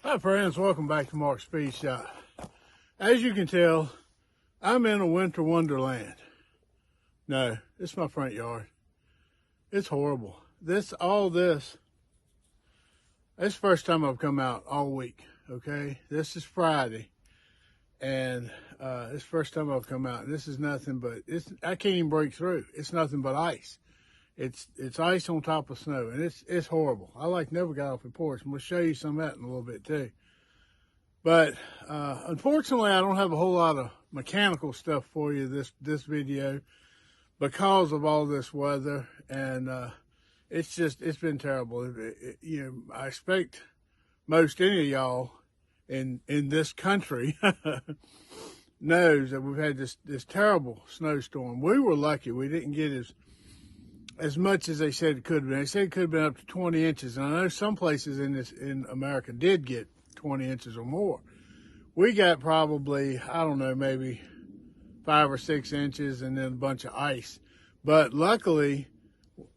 Hi friends, welcome back to Mark's Speed Shop. As you can tell, I'm in a winter wonderland. No, it's my front yard. It's horrible. It's the first time I've come out all week, okay? This is Friday, and it's the first time I've come out. This is nothing but, I can't even break through. It's nothing but ice. It's ice on top of snow, and it's horrible. I never got off the porch. I'm gonna show you some of that in a little bit too. But unfortunately, I don't have a whole lot of mechanical stuff for you this video because of all this weather, and it's been terrible. I expect most any of y'all in this country knows that we've had this terrible snowstorm. We were lucky; we didn't get as much as they said it could have been. They said it could have been up to 20 inches. And I know some places in America did get 20 inches or more. We got probably, I don't know, maybe 5 or 6 inches and then a bunch of ice. But luckily,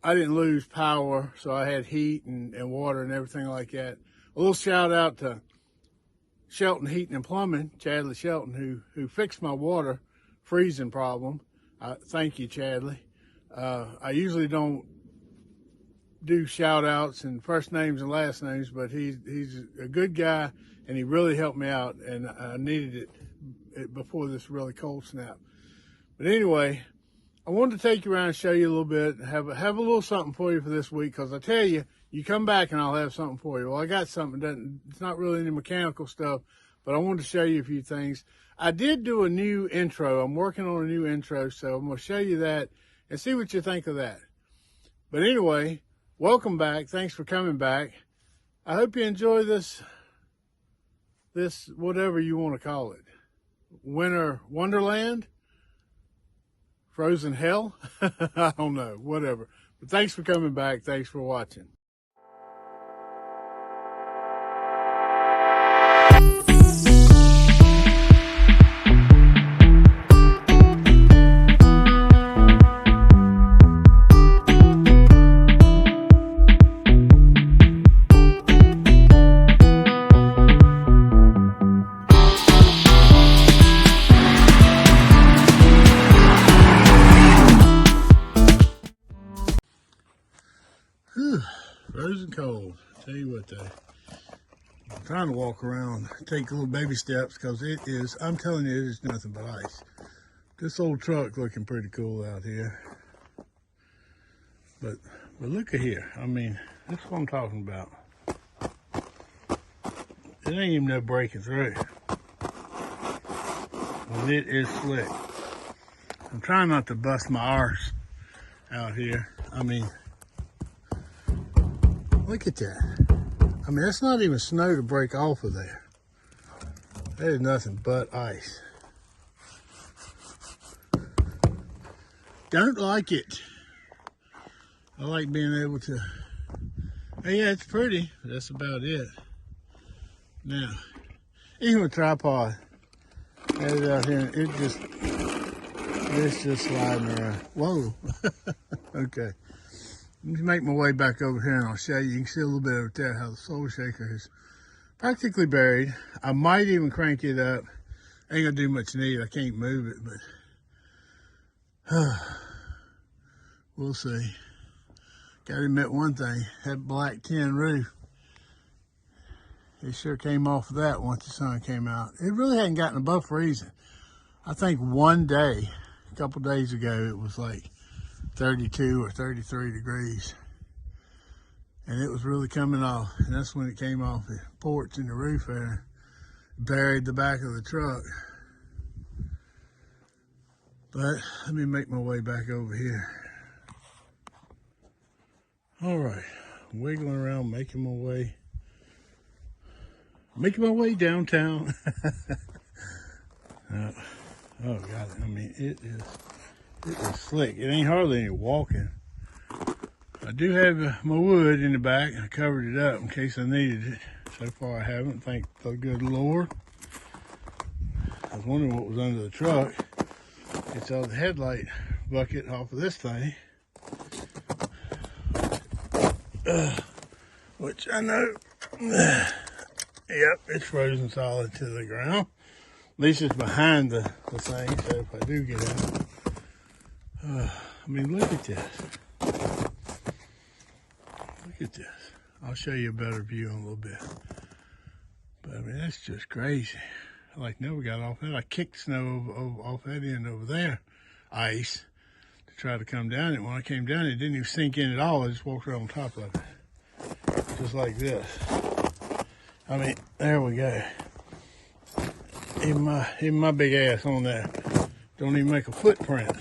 I didn't lose power, so I had heat and water and everything like that. A little shout out to Shelton Heating and Plumbing, Chadley Shelton, who fixed my water freezing problem. Thank you, Chadley. I usually don't do shout outs and first names and last names, but he's a good guy and he really helped me out, and I needed it before this really cold snap. But anyway, I wanted to take you around and show you a little bit, have a little something for you for this week, because I tell you, you come back and I'll have something for you. Well, I got something. It's not really any mechanical stuff, but I wanted to show you a few things. I did do a new intro. I'm working on a new intro, so I'm going to show you that and see what you think of that. But anyway, welcome back. Thanks for coming back. I hope you enjoy this whatever you want to call it. Winter wonderland? Frozen hell? I don't know, whatever. But thanks for coming back. Thanks for watching. Frozen cold. Tell you what though, I'm trying to walk around, take little baby steps, because I'm telling you, it is nothing but ice. This old truck looking pretty cool out here. But look at here. I mean, that's what I'm talking about. It ain't even no breaking through. And it is slick. I'm trying not to bust my arse out here. I mean, look at that. I mean, that's not even snow to break off of there. That is nothing but ice. Don't like it. I like being able to, hey, yeah, it's pretty, but that's about it. Now, even with tripod, had it out here, it's just sliding around. Whoa. Okay. Let me make my way back over here and I'll show you. You can see a little bit over there how the soul shaker is practically buried. I might even crank it up. Ain't gonna do much need. I can't move it, but we'll see. Gotta admit one thing, that black tin roof, it sure came off of that once the sun came out. It really hadn't gotten above freezing. I think one day, a couple days ago, it was like 32 or 33 degrees, and it was really coming off, and that's when it came off the porch and the roof there, buried the back of the truck. But let me make my way back over here. All right, wiggling around, making my way downtown. Oh God, I mean, it is slick. It ain't hardly any walking. I do have my wood in the back. I covered it up in case I needed it. So far I haven't, thank the good Lord. I was wondering what was under the truck. It's all the headlight bucket off of this thing. which I know Yep, it's frozen solid to the ground. At least it's behind the thing, so if I do get out. I mean, look at this. Look at this. I'll show you a better view in a little bit. But I mean, that's just crazy. I like never got off that. I kicked snow off that end over there, ice, to try to come down it. When I came down, it didn't even sink in at all. I just walked right on top of it, just like this. I mean, there we go. Even my big ass on there don't even make a footprint.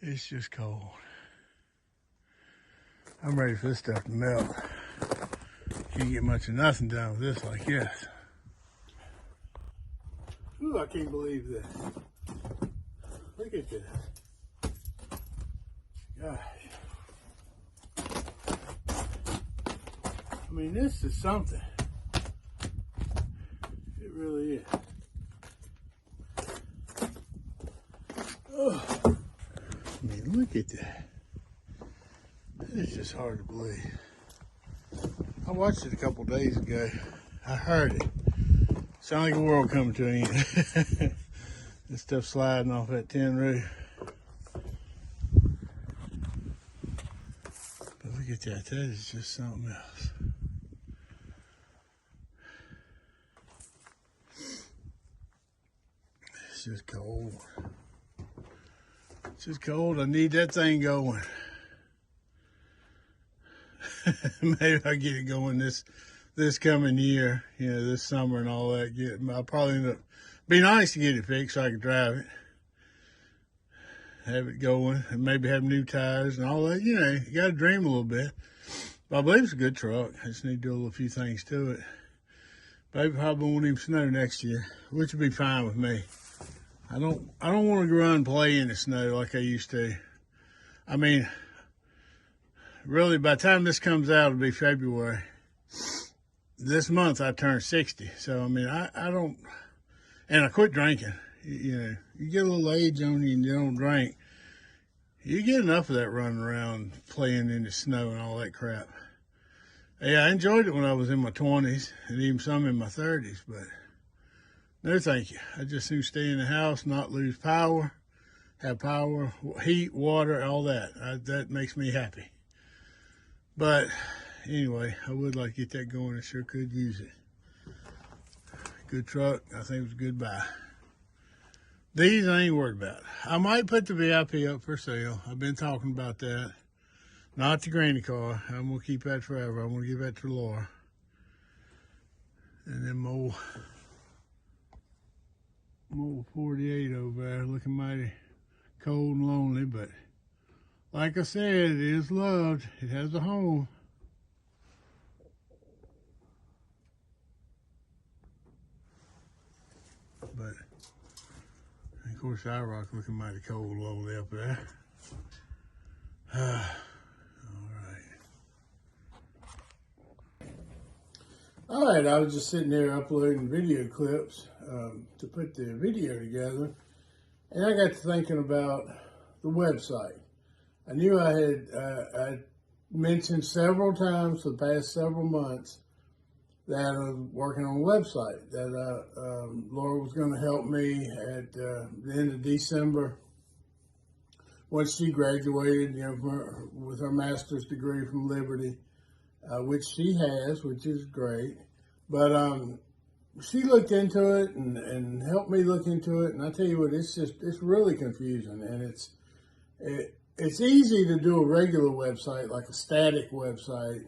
It's just cold. I'm ready for this stuff to melt. Can't get much of nothing done with this like this. Ooh, I can't believe this. Look at this. Gosh. I mean, this is something. It really is. Oh, I mean, look at that. It's just hard to believe. I watched it a couple days ago. I heard it. Sounded like a world coming to an end. This stuff sliding off that tin roof. But look at that. That is just something else. It's just cold. It's just cold. I need that thing going. Maybe I'll get it going this coming year, you know, this summer and all that. I'll probably end up, be nice to get it fixed so I can drive it, have it going, and maybe have new tires and all that. You know, you got to dream a little bit. But I believe it's a good truck. I just need to do a few things to it. Maybe probably won't even snow next year, which would be fine with me. I don't want to run and play in the snow like I used to. I mean, really, by the time this comes out, it'll be February. This month, I turned 60. So, I mean, I don't, and I quit drinking. You know, you get a little age on you and you don't drink. You get enough of that running around, playing in the snow and all that crap. Yeah, I enjoyed it when I was in my 20s and even some in my 30s, but no thank you. I just do stay in the house, not lose power, have power, heat, water, all that. That makes me happy. But anyway, I would like to get that going. I sure could use it. Good truck. I think it was a good buy. These I ain't worried about. I might put the VIP up for sale. I've been talking about that. Not the granny car. I'm going to keep that forever. I'm going to give that to Laura. And then more 48 over there looking mighty cold and lonely, but like I said, it is loved. It has a home. But, of course, our rock looking mighty cold and lonely up there. All right, I was just sitting there uploading video clips to put the video together, and I got to thinking about the website. I knew I had mentioned several times for the past several months that I was working on a website, that Laura was going to help me at the end of December once she graduated, you know, with her master's degree from Liberty, which she has, which is great. But she looked into it and helped me look into it, and I tell you what, it's really confusing, and it's easy to do a regular website, like a static website,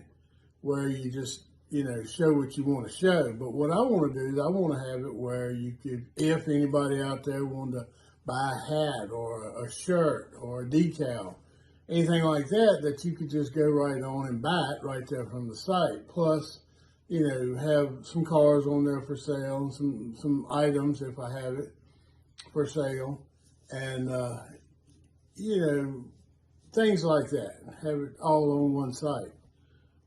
where you just, you know, show what you want to show. But what I want to do is I want to have it where you could, if anybody out there wanted to buy a hat or a shirt or a decal, anything like that, that you could just go right on and buy it right there from the site. Plus, you know, have some cars on there for sale, and some items, if I have it, for sale, and, you know, things like that. Have it all on one site.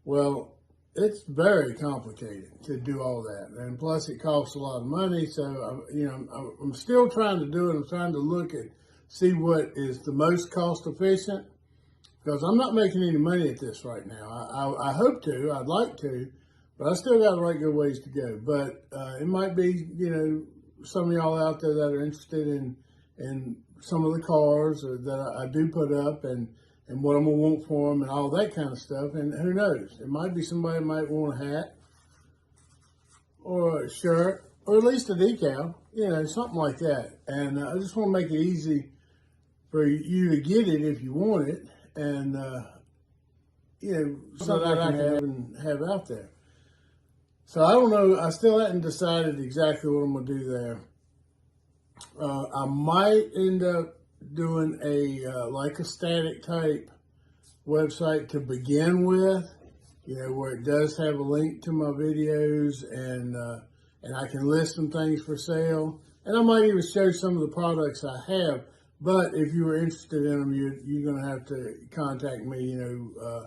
Well, it's very complicated to do all that, and plus it costs a lot of money. So, you know, I'm still trying to do it. I'm trying to see what is the most cost efficient because I'm not making any money at this right now. I hope to, I'd like to, but I still got a right good ways to go. But it might be, you know, some of y'all out there that are interested in some of the cars that I do put up and what I'm going to want for them and all that kind of stuff. And who knows? It might be somebody might want a hat or a shirt or at least a decal, you know, something like that. And I just want to make it easy for you to get it if you want it. And, you know, something that I can have out there. So I don't know. I still haven't decided exactly what I'm going to do there. I might end up doing like a static type website to begin with, you know, where it does have a link to my videos and I can list some things for sale. And I might even show some of the products I have. But if you were interested in them, you're going to have to contact me, you know,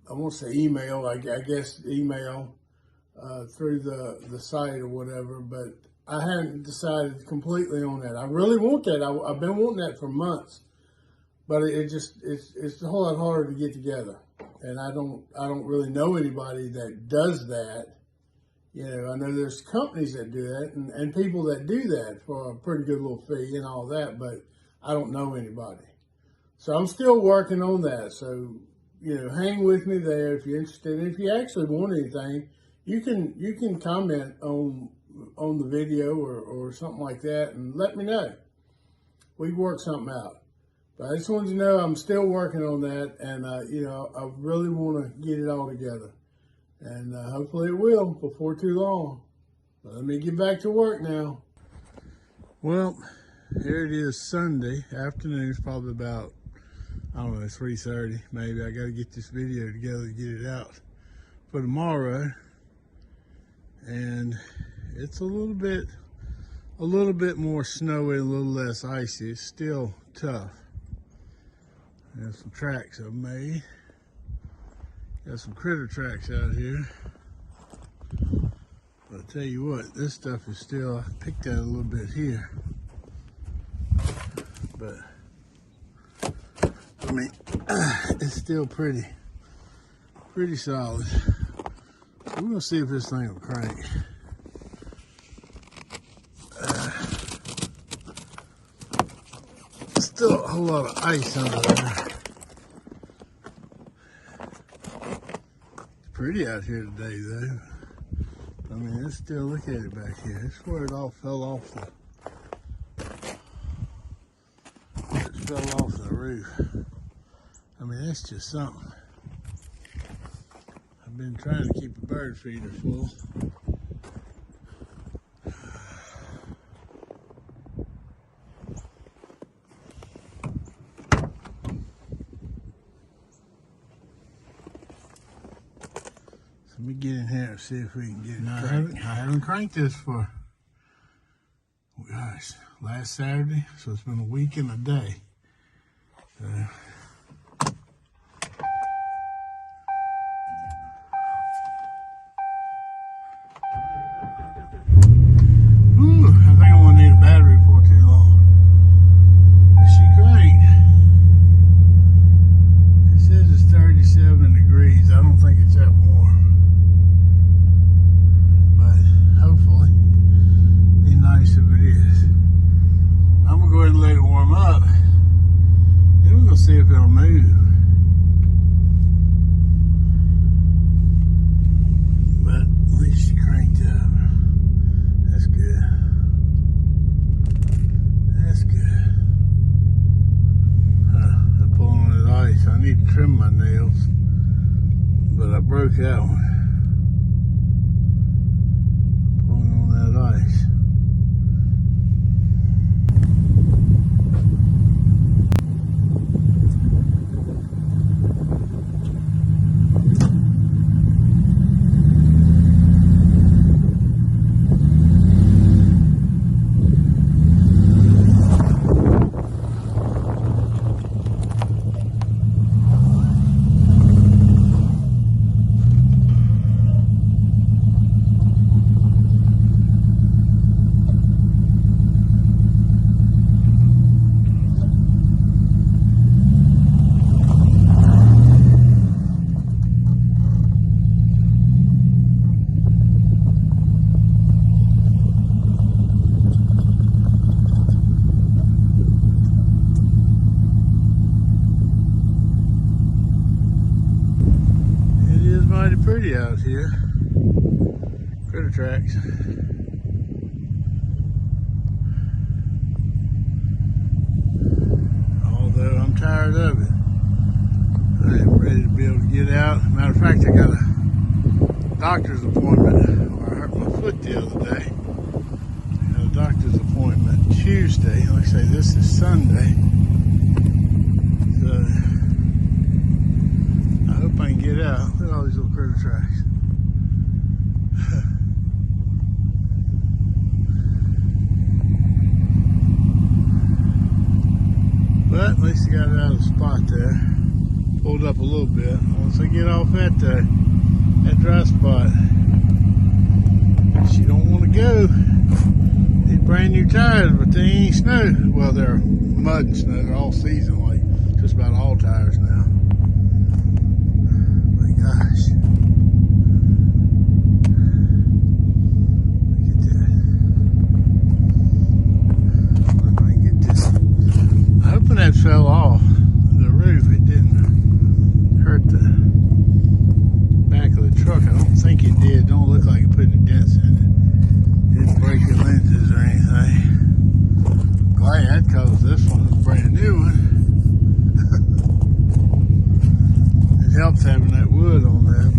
I won't say email, I guess email through the site or whatever, but I haven't decided completely on that. I really want that. I've been wanting that for months, but it's a whole lot harder to get together. And I don't really know anybody that does that. You know, I know there's companies that do that and people that do that for a pretty good little fee and all that, but I don't know anybody. So I'm still working on that. So, you know, hang with me there if you're interested. And if you actually want anything, you can comment on the video or something like that and let me know. We can work something out. But I just wanted you to know I'm still working on that, and you know, I really want to get it all together. And hopefully it will before too long. But let me get back to work now. Well, here it is, Sunday afternoon. It's probably about, I don't know, 3:30 maybe. I got to get this video together to get it out for tomorrow. And it's a little bit more snowy, a little less icy. It's still tough. There's some tracks I've made. Got some critter tracks out here. But I tell you what, this stuff is still, I picked out a little bit here. But I mean, it's still pretty solid. We're gonna see if this thing will crank. Still a whole lot of ice under there. It's pretty out here today though. I mean, it's still, look at it back here. It's where it all fell off the roof. I mean, that's just something. I've been trying to keep a bird feeder full. Let me get in here and see if we can get it cranked. I haven't cranked this for, gosh, last Saturday, so it's been a week and a day. I think I'm gonna need a battery before too long. Is she cranked? It says it's 37 degrees. I don't think it's that warm. Hopefully, be nice if it is. I'm gonna go ahead and let it warm up. Then we're gonna see if it'll move. But at least she cranked up. That's good. That's good. I'm pulling on that ice. I need to trim my nails, but I broke that one. Ice. pretty out here. Critter tracks. Although I'm tired of it. I am ready to be able to get out. Matter of fact, I got a doctor's appointment. I hurt my foot the other day. I got a doctor's appointment Tuesday. Like I say, this is Sunday. So I hope I can get out. Look at all these little critter tracks. But at least I got it out of the spot there. Pulled up a little bit. Once I get off at that dry spot, she don't want to go. These brand new tires, but they ain't snow. Well, they're mud and snow. They're all season, like just about all tires now. My gosh. Look at that. If I can get this. I'm hoping that fell off the roof. It didn't hurt the back of the truck. I don't think it did. Don't look like it put any dents in it. Didn't break the lenses or anything. Glad, because this one is a brand new one. It helps having that wood on there.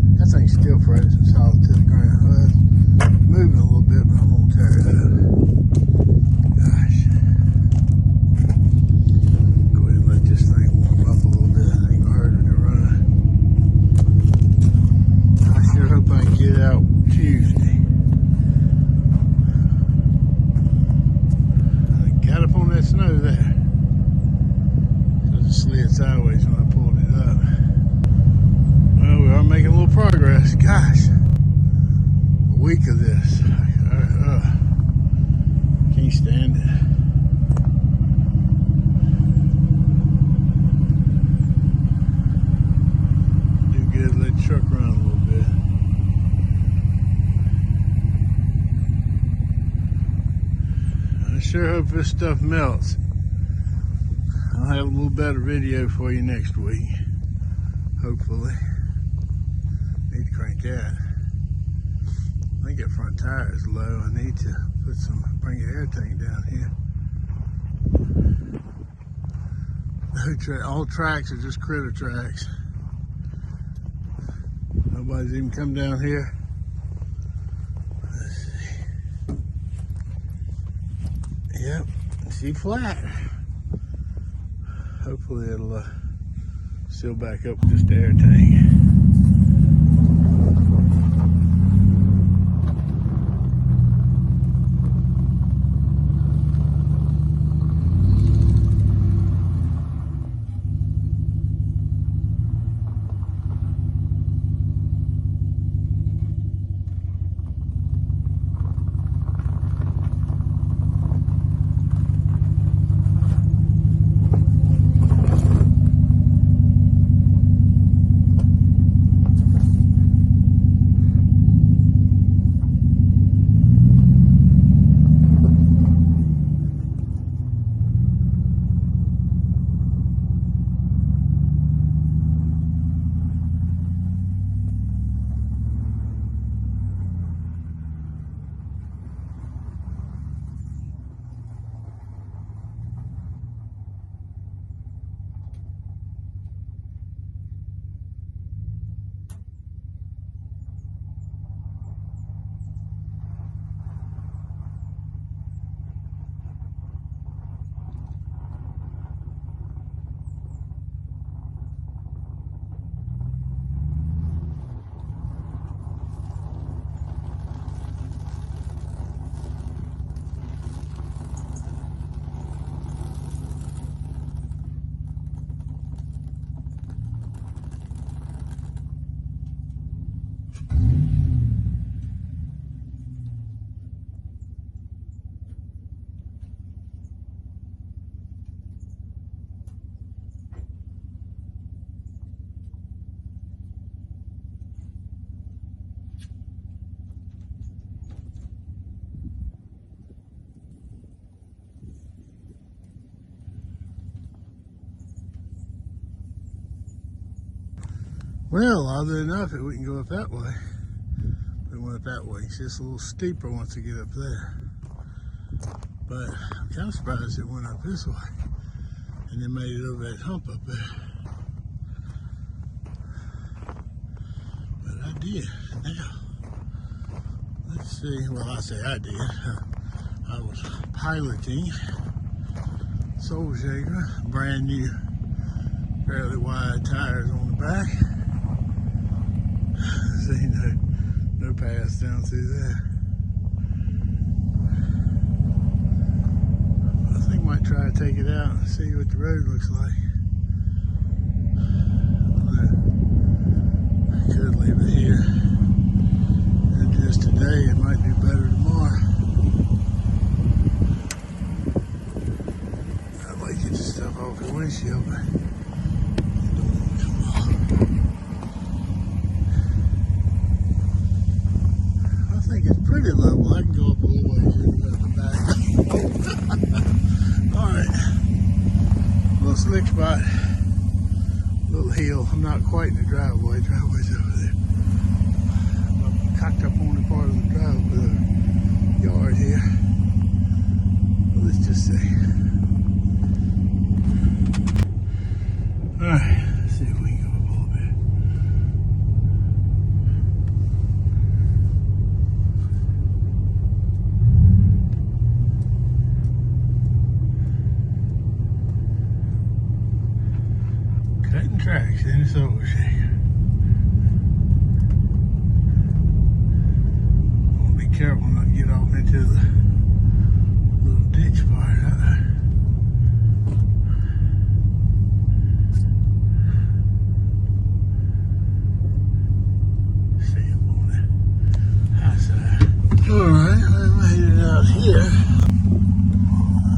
But that thing's still frozen solid to the ground. Well, it's moving a little bit, but I'm going to tear it up. Gosh. Go ahead and let this thing warm up a little bit. It ain't going to hurt it to run. I sure hope I can get out Tuesday. I got up on that snow there. So it slid sideways when I pulled it up. Well, we are making a little progress. Gosh, a week of this. Can't stand it. Do good, let the truck run a little bit. I sure hope this stuff melts. I'll have a little better video for you next week. Hopefully. Need to crank that. I think that front tire is low. I need to bring an air tank down here. All tracks are just critter tracks. Nobody's even come down here. Let's see. Yep, see flat. Hopefully it'll seal back up with just the air tank. Well, oddly enough, we can go up that way. We went up that way. It's just a little steeper once you get up there. But I'm kind of surprised it went up this way and then made it over that hump up there. But I did. Now, let's see. Well, I say I did. I was piloting Soul Shaker, brand new, fairly wide tires on the back. See, no paths down through there. I think I might try to take it out and see what the road looks like. I could leave it here. And just today, it might be better tomorrow. I'd like to get the stuff off the windshield, but it don't want to come off. I think it's pretty level. I can go up a little ways here at the back. Alright. Little slick spot. Little hill. I'm not quite in the driveway. Driveway's over there. I'm cocked up on the part of the driveway, the yard here. Well, let's just see. Alright, let's see if we can go up a little bit. Cutting tracks in a Soul Shaker. I want to be careful not to get off into the little ditch part out there. See up on the high side. Alright, we made it out here.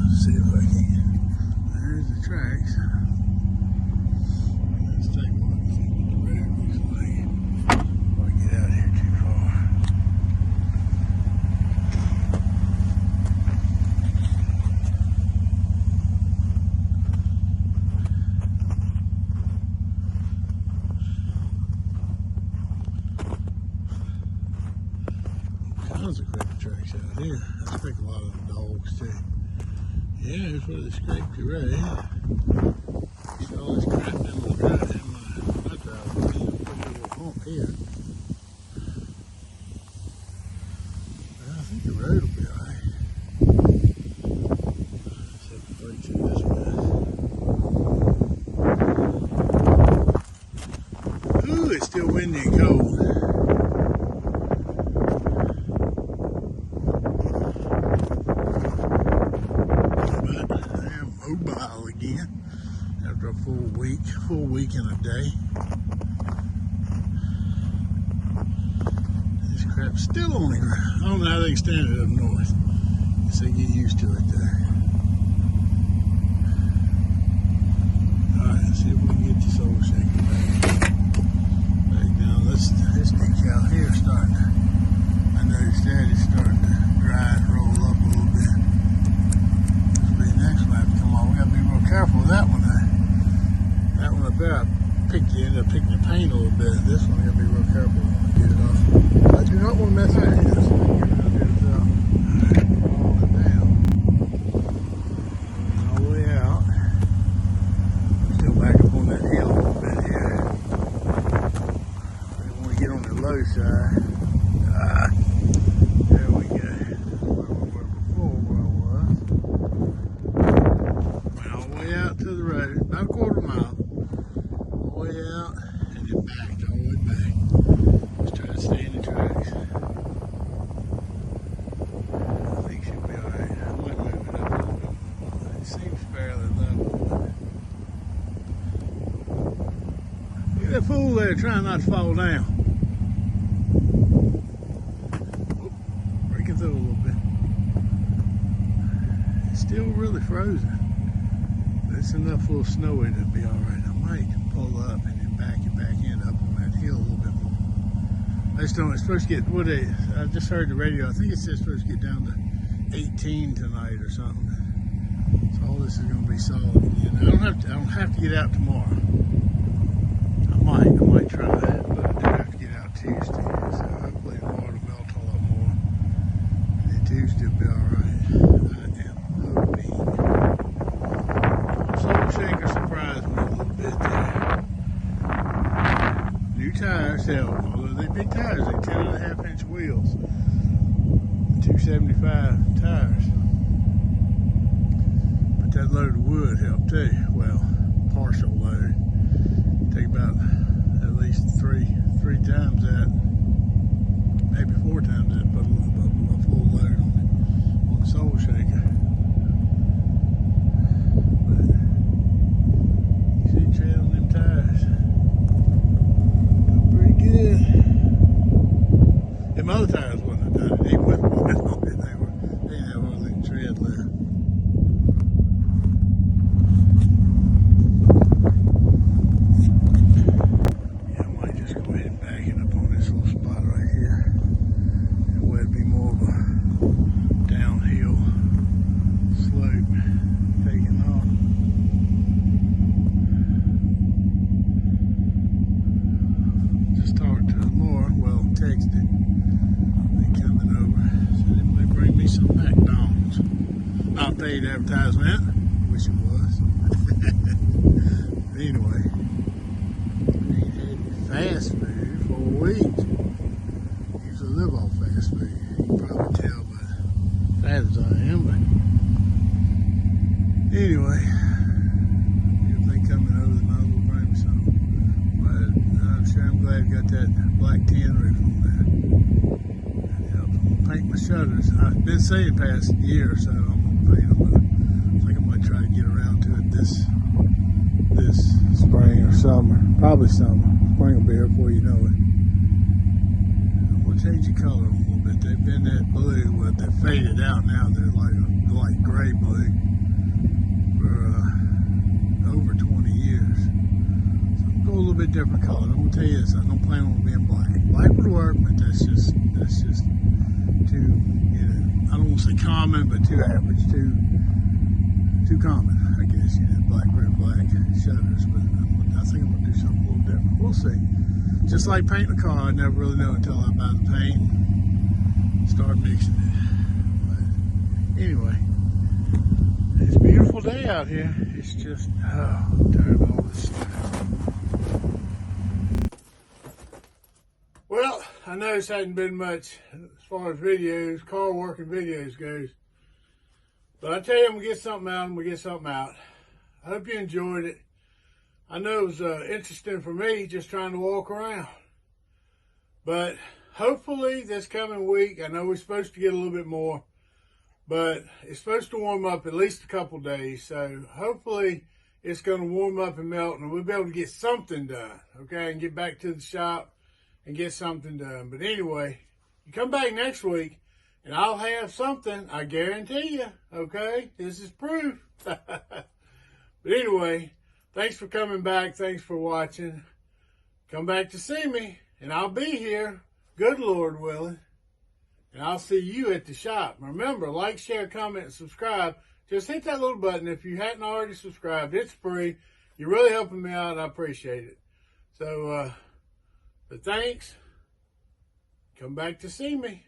Let's see if I can. There's the tracks. Let's take a look and see what the road looks like before I get out here too far. Tons of cricket tracks out here. I expect a lot of the dogs too. Yeah, here's where they scraped your road. See all this crap in my driveway. Put a little hump here. Well, I think the road will be alright. Let's have to break through this mess. Ooh, it's still windy and cold. Mobile again after a full week and a day. This crap's still on the ground. I don't know how they can stand it up north. Guess they get used to it there. Alright, let's see if we can get the Soul Shaker back down. This decal here is starting to, I noticed that it's starting to dry and roll up a little bit. Next one I have to come off. We gotta be real careful with that one. That one up there, end up picking the paint a little bit. This one, I gotta be real careful when I get it off. I do not want to mess with this. Get it up here without falling down. All the way out. Still back up on that hill a little bit here. I want to get on the low side. There we go. Out to the road, about a quarter mile, all the way out, and then back, all the way back. Just try to stay in the tracks. I think she'll be alright. I might move it up a little bit more. It seems fairly level. Look at that fool there trying not to fall down. Whoop, breaking through a little bit. It's still really frozen. It's enough little snowy to be alright. I might pull up and then back it back in up on that hill a little bit more. I just don't, it's supposed to get, I just heard the radio, I think it says it's supposed to get down to 18 tonight or something. So all this is going to be solid again. I don't have to get out tomorrow. I might try. try that, but I do have to get out Tuesday, so hopefully tomorrow will melt a lot more. And then Tuesday will be alright. I am hoping. Soul Shaker surprised me a little bit there. New tires help, although they big tires, they 10.5-inch wheels, 275 tires. But that load of wood helped too. Well, partial load. Take about at least three times that, maybe 4 times that, put a full load on the Soul Shaker. But you see tread on them tires. Doing pretty good. Them other tires wouldn't have done it, even with wood on it. They didn't have hardly any tread left. Not paid advertisement. Wish it was. But anyway, we ain't had fast food for a week. Usually live off fast food. You can probably tell by fat as I am. But anyway, everything coming over the nozzle will bring me some. But I'm sure I'm glad I got that black tin roof on that. That helps. I'm gonna paint my shutters. I've been saying past year or so I'm gonna paint them, but I think I might try to get around to it this spring or summer. Probably summer. Spring will be here before you know it. I'm gonna change the color a little bit. They've been that blue, but they're faded out now. They're like a light gray blue for over 20 years. So I'm gonna go a little bit different color. I'm gonna tell you this, I don't plan on being black. Black would work, but that's just too, you know, I don't want to say common, but too average, too common, I guess. You know, black shutters, but I think I'm gonna do something a little different. We'll see. Just like painting a car, I never really know until I buy the paint and start mixing it. But anyway, it's a beautiful day out here. It's just, I'm tired of all this stuff. Well, I know this hasn't been much as far as videos, car working videos goes. But I tell you, I'm going to get something out, I hope you enjoyed it. I know it was interesting for me just trying to walk around. But hopefully this coming week, I know we're supposed to get a little bit more, but it's supposed to warm up at least a couple days. So hopefully it's going to warm up and melt and we'll be able to get something done, okay, and get back to the shop and get something done. But anyway, you come back next week and I'll have something, I guarantee you, okay? This is proof. But anyway, thanks for coming back. Thanks for watching. Come back to see me and I'll be here, good Lord willing. And I'll see you at the shop. Remember, like, share, comment, and subscribe. Just hit that little button if you hadn't already subscribed. It's free. You're really helping me out. I appreciate it. So, but thanks. Come back to see me.